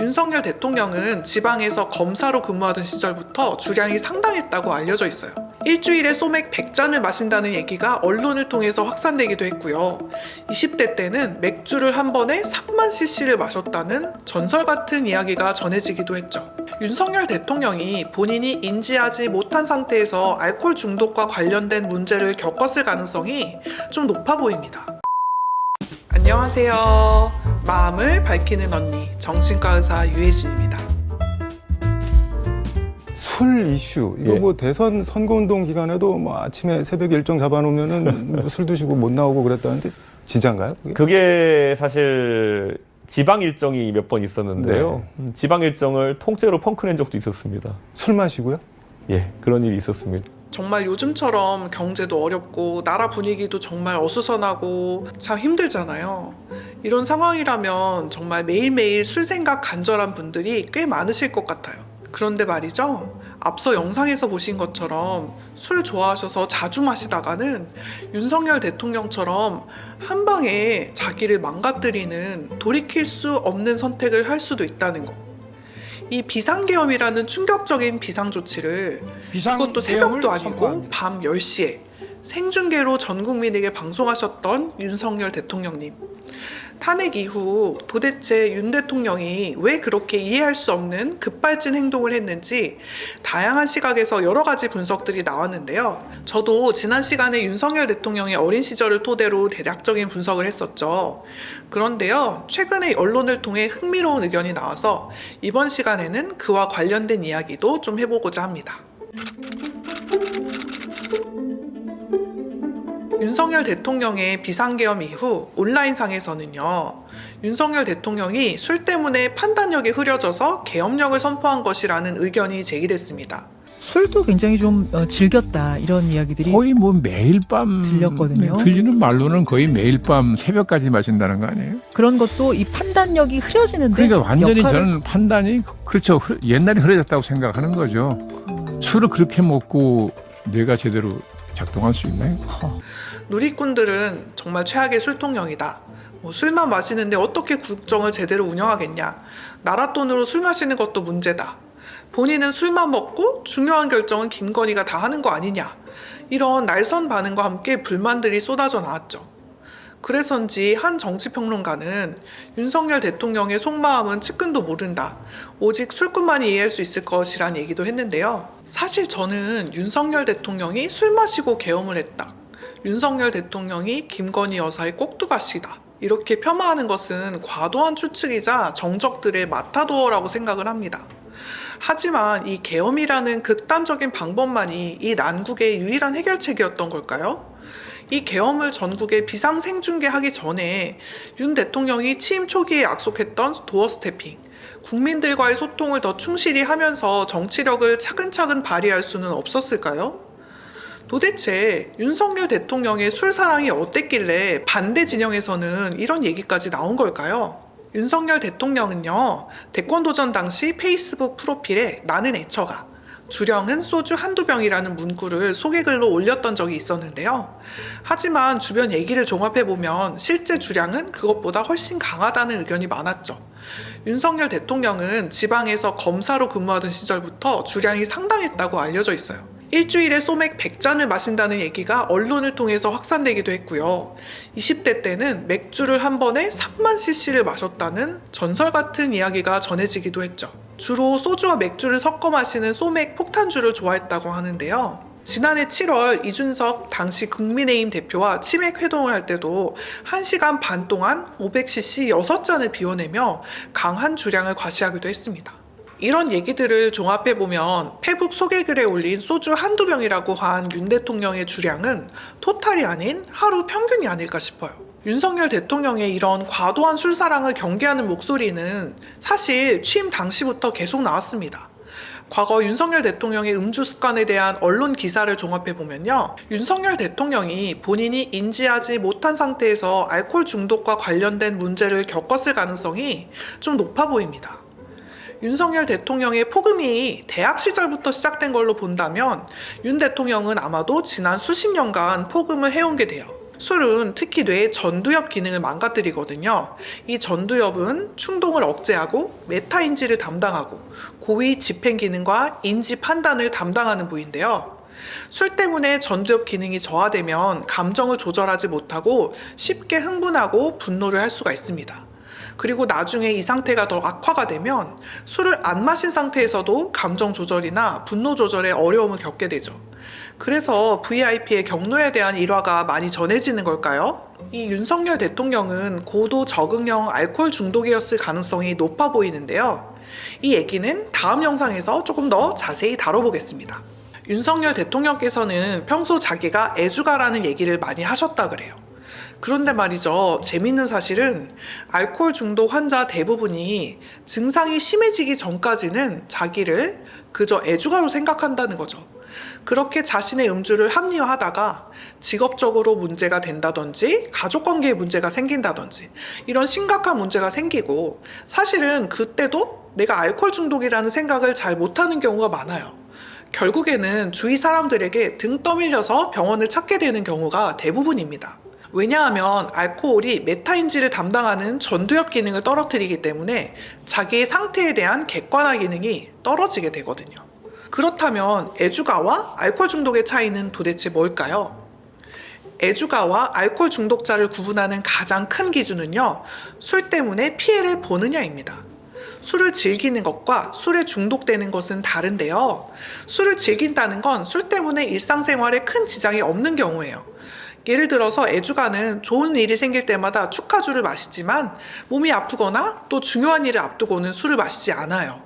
윤석열 대통령은 지방에서 검사로 근무하던 시절부터 주량이 상당했다고 알려져 있어요. 일주일에 소맥 100잔을 마신다는 얘기가 언론을 통해서 확산되기도 했고요. 20대 때는 맥주를 한 번에 3만 cc를 마셨다는 전설 같은 이야기가 전해지기도 했죠. 윤석열 대통령이 본인이 인지하지 못한 상태에서 알코올 중독과 관련된 문제를 겪었을 가능성이 좀 높아 보입니다. 안녕하세요. 마음을 밝히는 언니, 정신과 의사 유혜진입니다. 술 이슈 이거 뭐 대선 선거운동 기간에도 뭐 아침에 새벽에 일정 잡아놓으면은 뭐술 드시고 못 나오고 그랬다는데 진짜인가요? 그게 사실 지방 일정이 몇 번 있었는데요. 지방 일정을 통째로 펑크낸 적도 있었습니다. 술 마시고요? 예, 그런 일이 있었습니다. 정말 요즘처럼 경제도 어렵고 나라 분위기도 정말 어수선하고 참 힘들잖아요. 이런 상황이라면 정말 매일매일 술 생각 간절한 분들이 꽤 많으실 것 같아요. 그런데 말이죠. 앞서 영상에서 보신 것처럼 술 좋아하셔서 자주 마시다가는 윤석열 대통령처럼 한 방에 자기를 망가뜨리는 돌이킬 수 없는 선택을 할 수도 있다는 거. 이 비상계엄이라는 충격적인 비상조치를 그것도 새벽도 아니고 밤 10시에 생중계로 전 국민에게 방송하셨던 윤석열 대통령님. 탄핵 이후 도대체 윤 대통령이 왜 그렇게 이해할 수 없는 급발진 행동을 했는지 다양한 시각에서 여러 가지 분석들이 나왔는데요. 저도 지난 시간에 윤석열 대통령의 어린 시절을 토대로 대략적인 분석을 했었죠. 그런데요, 최근에 언론을 통해 흥미로운 의견이 나와서 이번 시간에는 그와 관련된 이야기도 좀 해보고자 합니다. 윤석열 대통령의 비상계엄 이후 온라인상에서는요, 윤석열 대통령이 술 때문에 판단력이 흐려져서 계엄령을 선포한 것이라는 의견이 제기됐습니다. 술도 굉장히 좀 즐겼다 이런 이야기들이 거의 뭐 매일 밤 들렸거든요. 들리는 말로는 거의 매일 밤 새벽까지 마신다는 거 아니에요? 그런 것도 이 판단력이 흐려지는데 그러니까 완전히 역할을... 저는 판단이 그렇죠. 옛날에 흐려졌다고 생각하는 거죠. 술을 그렇게 먹고 뇌가 제대로 작동할 수 있나요? 누리꾼들은 정말 최악의 술통령이다. 술만 마시는데 어떻게 국정을 제대로 운영하겠냐. 나라 돈으로 술 마시는 것도 문제다. 본인은 술만 먹고 중요한 결정은 김건희가 다 하는 거 아니냐. 이런 날선 반응과 함께 불만들이 쏟아져 나왔죠. 그래서인지 한 정치평론가는 윤석열 대통령의 속마음은 측근도 모른다. 오직 술꾼만이 이해할 수 있을 것이란 얘기도 했는데요. 사실 저는 윤석열 대통령이 술 마시고 계엄을 했다. 윤석열 대통령이 김건희 여사의 꼭두가시다. 이렇게 폄하하는 것은 과도한 추측이자 정적들의 마타도어라고 생각을 합니다. 하지만 이 계엄이라는 극단적인 방법만이 이 난국의 유일한 해결책이었던 걸까요? 이 계엄을 전국에 비상생중계하기 전에 윤 대통령이 취임 초기에 약속했던 도어 스태핑, 국민들과의 소통을 더 충실히 하면서 정치력을 차근차근 발휘할 수는 없었을까요? 도대체 윤석열 대통령의 술사랑이 어땠길래 반대 진영에서는 이런 얘기까지 나온 걸까요? 윤석열 대통령은요, 대권도전 당시 페이스북 프로필에 나는 애처가, 주량은 소주 한두 병이라는 문구를 소개글로 올렸던 적이 있었는데요. 하지만 주변 얘기를 종합해보면 실제 주량은 그것보다 훨씬 강하다는 의견이 많았죠. 윤석열 대통령은 지방에서 검사로 근무하던 시절부터 주량이 상당했다고 알려져 있어요. 일주일에 소맥 100잔을 마신다는 얘기가 언론을 통해서 확산되기도 했고요. 20대 때는 맥주를 한 번에 3만 cc를 마셨다는 전설 같은 이야기가 전해지기도 했죠. 주로 소주와 맥주를 섞어 마시는 소맥 폭탄주를 좋아했다고 하는데요. 지난해 7월 이준석 당시 국민의힘 대표와 치맥 회동을 할 때도 1시간 반 동안 500cc 6잔을 비워내며 강한 주량을 과시하기도 했습니다. 이런 얘기들을 종합해보면 페북 소개글에 올린 소주 한두 병이라고 한 윤 대통령의 주량은 토탈이 아닌 하루 평균이 아닐까 싶어요. 윤석열 대통령의 이런 과도한 술사랑을 경계하는 목소리는 사실 취임 당시부터 계속 나왔습니다. 과거 윤석열 대통령의 음주 습관에 대한 언론 기사를 종합해보면요. 윤석열 대통령이 본인이 인지하지 못한 상태에서 알코올 중독과 관련된 문제를 겪었을 가능성이 좀 높아 보입니다. 윤석열 대통령의 폭음이 대학 시절부터 시작된 걸로 본다면 윤 대통령은 아마도 지난 수십 년간 폭음을 해온 게 돼요. 술은 특히 뇌의 전두엽 기능을 망가뜨리거든요. 이 전두엽은 충동을 억제하고 메타인지를 담당하고 고위 집행 기능과 인지 판단을 담당하는 부위인데요. 술 때문에 전두엽 기능이 저하되면 감정을 조절하지 못하고 쉽게 흥분하고 분노를 할 수가 있습니다. 그리고 나중에 이 상태가 더 악화가 되면 술을 안 마신 상태에서도 감정 조절이나 분노 조절에 어려움을 겪게 되죠. 그래서 VIP의 경로에 대한 일화가 많이 전해지는 걸까요? 이 윤석열 대통령은 고도 적응형 알코올 중독이었을 가능성이 높아 보이는데요. 이 얘기는 다음 영상에서 조금 더 자세히 다뤄보겠습니다. 윤석열 대통령께서는 평소 자기가 애주가라는 얘기를 많이 하셨다 그래요. 그런데 말이죠. 재밌는 사실은 알코올 중독 환자 대부분이 증상이 심해지기 전까지는 자기를 그저 애주가로 생각한다는 거죠. 그렇게 자신의 음주를 합리화하다가 직업적으로 문제가 된다든지 가족관계에 문제가 생긴다든지 이런 심각한 문제가 생기고 사실은 그때도 내가 알코올 중독이라는 생각을 잘 못하는 경우가 많아요. 결국에는 주위 사람들에게 등 떠밀려서 병원을 찾게 되는 경우가 대부분입니다. 왜냐하면 알코올이 메타인지를 담당하는 전두엽 기능을 떨어뜨리기 때문에 자기의 상태에 대한 객관화 기능이 떨어지게 되거든요. 그렇다면 애주가와 알코올 중독의 차이는 도대체 뭘까요? 애주가와 알코올 중독자를 구분하는 가장 큰 기준은요, 술 때문에 피해를 보느냐입니다. 술을 즐기는 것과 술에 중독되는 것은 다른데요. 술을 즐긴다는 건 술 때문에 일상생활에 큰 지장이 없는 경우예요. 예를 들어서 애주가는 좋은 일이 생길 때마다 축하주를 마시지만 몸이 아프거나 또 중요한 일을 앞두고는 술을 마시지 않아요.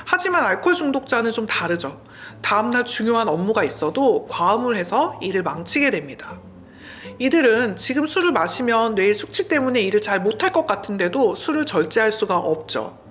하지만 알코올 중독자는 좀 다르죠. 다음날 중요한 업무가 있어도 과음을 해서 일을 망치게 됩니다. 이들은 지금 술을 마시면 내일 숙취 때문에 일을 잘 못할 것 같은데도 술을 절제할 수가 없죠.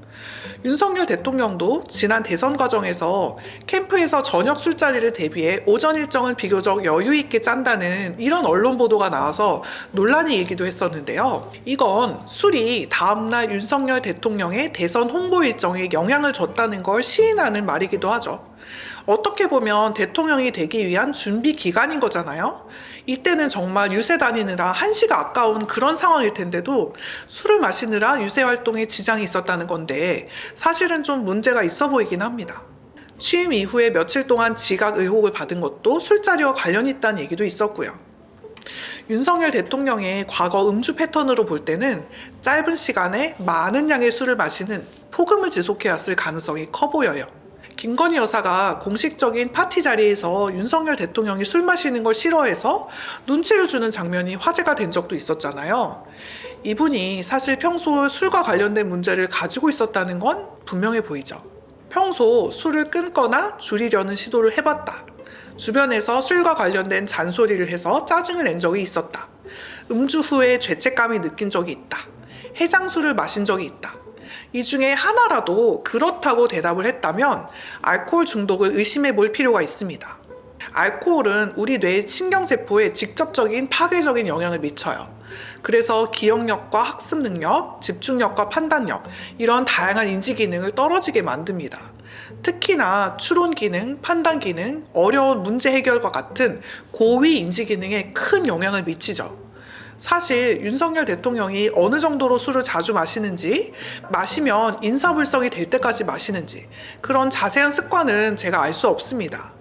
윤석열 대통령도 지난 대선 과정에서 캠프에서 저녁 술자리를 대비해 오전 일정을 비교적 여유 있게 짠다는 이런 언론 보도가 나와서 논란이 일기도 했었는데요. 이건 술이 다음날 윤석열 대통령의 대선 홍보 일정에 영향을 줬다는 걸 시인하는 말이기도 하죠. 어떻게 보면 대통령이 되기 위한 준비 기간인 거잖아요. 이때는 정말 유세 다니느라 한시가 아까운 그런 상황일 텐데도 술을 마시느라 유세 활동에 지장이 있었다는 건데 사실은 좀 문제가 있어 보이긴 합니다. 취임 이후에 며칠 동안 지각 의혹을 받은 것도 술자리와 관련이 있다는 얘기도 있었고요. 윤석열 대통령의 과거 음주 패턴으로 볼 때는 짧은 시간에 많은 양의 술을 마시는 폭음을 지속해왔을 가능성이 커 보여요. 김건희 여사가 공식적인 파티 자리에서 윤석열 대통령이 술 마시는 걸 싫어해서 눈치를 주는 장면이 화제가 된 적도 있었잖아요. 이분이 사실 평소 술과 관련된 문제를 가지고 있었다는 건 분명해 보이죠. 평소 술을 끊거나 줄이려는 시도를 해봤다. 주변에서 술과 관련된 잔소리를 해서 짜증을 낸 적이 있었다. 음주 후에 죄책감이 느낀 적이 있다. 해장술을 마신 적이 있다. 이 중에 하나라도 그렇다고 대답을 했다면 알코올 중독을 의심해 볼 필요가 있습니다. 알코올은 우리 뇌의 신경세포에 직접적인 파괴적인 영향을 미쳐요. 그래서 기억력과 학습 능력, 집중력과 판단력, 이런 다양한 인지 기능을 떨어지게 만듭니다. 특히나 추론 기능, 판단 기능, 어려운 문제 해결과 같은 고위 인지 기능에 큰 영향을 미치죠. 사실 윤석열 대통령이 어느 정도로 술을 자주 마시는지, 마시면 인사불성이 될 때까지 마시는지 그런 자세한 습관은 제가 알 수 없습니다.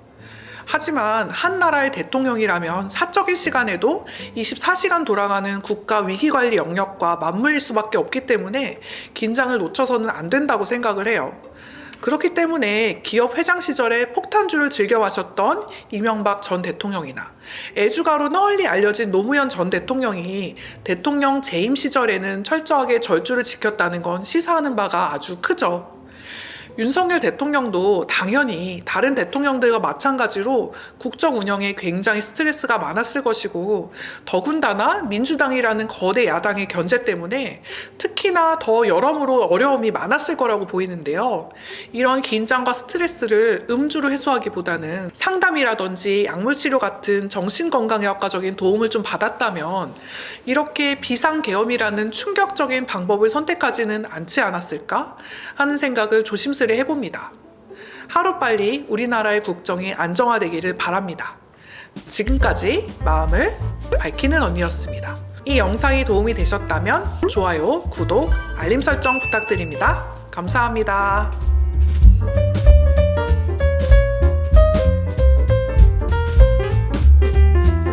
하지만 한 나라의 대통령이라면 사적인 시간에도 24시간 돌아가는 국가 위기관리 영역과 맞물릴 수밖에 없기 때문에 긴장을 놓쳐서는 안 된다고 생각을 해요. 그렇기 때문에 기업 회장 시절에 폭탄주를 즐겨 마셨던 이명박 전 대통령이나 애주가로 널리 알려진 노무현 전 대통령이 대통령 재임 시절에는 철저하게 절주를 지켰다는 건 시사하는 바가 아주 크죠. 윤석열 대통령도 당연히 다른 대통령들과 마찬가지로 국정 운영에 굉장히 스트레스가 많았을 것이고 더군다나 민주당이라는 거대 야당의 견제 때문에 특히나 더 여러모로 어려움이 많았을 거라고 보이는데요. 이런 긴장과 스트레스를 음주로 해소하기보다는 상담이라든지 약물치료 같은 정신건강의학과적인 도움을 좀 받았다면 이렇게 비상계엄이라는 충격적인 방법을 선택하지는 않지 않았을까 하는 생각을 조심스레 해봅니다. 하루빨리 우리나라의 국정이 안정화되기를 바랍니다. 지금까지 마음을 밝히는 언니였습니다. 이 영상이 도움이 되셨다면 좋아요, 구독, 알림 설정 부탁드립니다. 감사합니다.